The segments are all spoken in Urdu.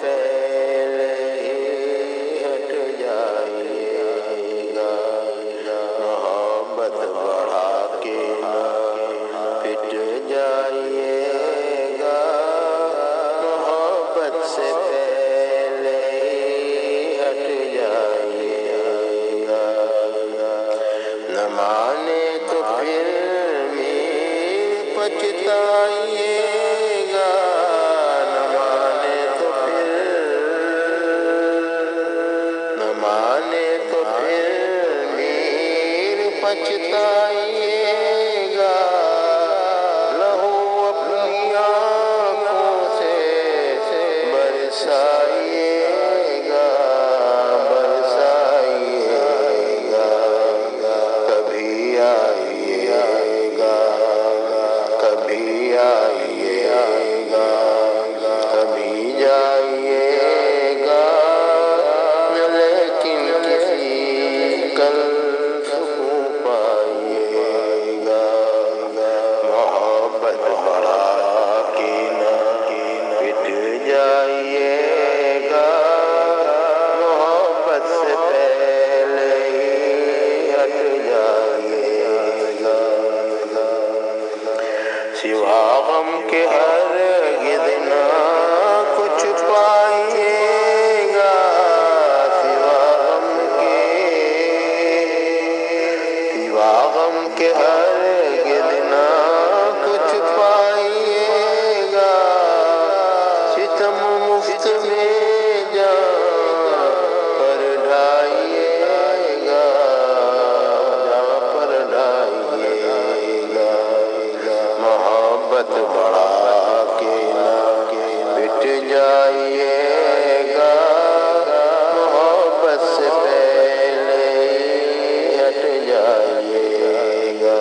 پہلے ہی ہٹ جائیے گا، محبت بڑھا کے نہ پٹ جائیے گا، محبت سے پہلے ہی ہٹ جائیے گا، نہ مانے تو پھر میر پچھتائیے گا، نہ مانے تو پھر میر پچھتائیے گا، لہو اپنی آنکھوں سے برسائیے گا، کبھی آئیے گا، کبھی آئیے گا، کبھی جائیے گا، لیکن کسی کل سکون پائیے گا، محبت بڑھا کے نہ پٹ جائیے گا، محبت سے پہلے ہی ہٹ جائیے گا، سوا غم کے ہرگز نہ کچھ پائیے گا، سوا غم کے ہرگز نہ کچھ پائیے گا، ستم مفت میں جان پر ڈھائیے گا، محبت بڑھا کے نہ پٹ جائیے گا، محبت سے پہلے ہٹ جائیے گا،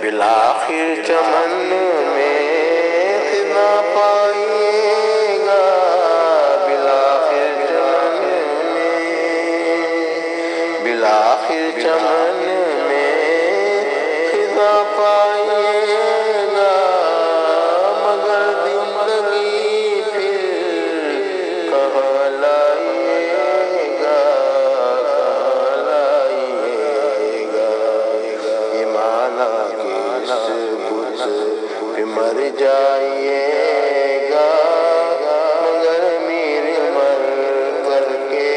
بالآخر چمن میں خزاں پائیے گا، بالآخر چمن میں خزاں پائیے گا، مگر زندگی پھر کہاں لائیے گا، ایمان کے اس بت پہ مر جائیے گا، مگر میر مر کر کے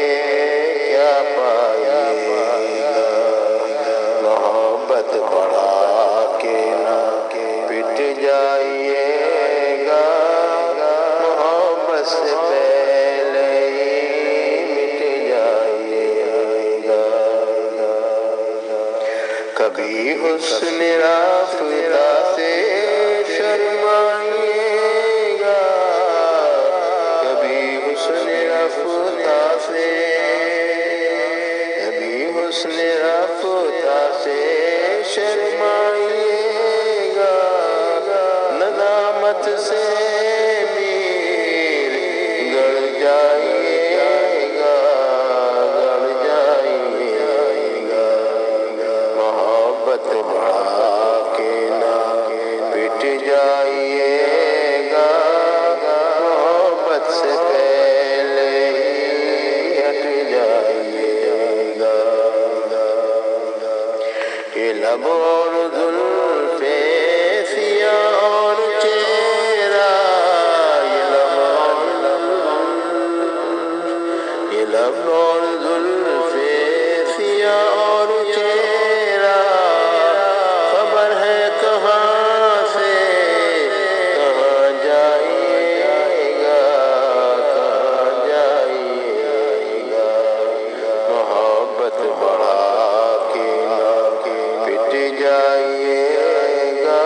کیا پائیے گا، محبت بڑھا کے نہ پٹ جائیے گا، محبت سے پہلے ہی مٹ جائیے گا، کبھی حسن رافتہ سے شرمائیے گا، کبھی حسن رافتہ سے شرمائیے گا، ندامت سے میر گڑ جائیے گا، محبت بڑھا کے نہ پٹ جائیے گا، محبت سے پہلے ہی ہٹ جائیے گا، یہ لب اور زلف سیاہ اور چہرہ، یہ لب اور زلف سیاہ اور چہرہ، خبر ہے کہاں سے کہاں جائیے گا، محبت بڑھا کے نہ پٹ جائیے گا،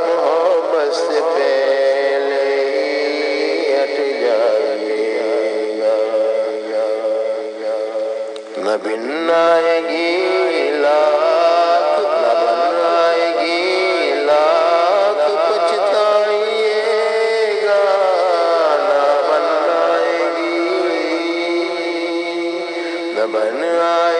محبت سے پہلے ہی ہٹ جائیے گا، نہ بن آئے گی لاکھ پچھتائیے گا، نہ بن آئے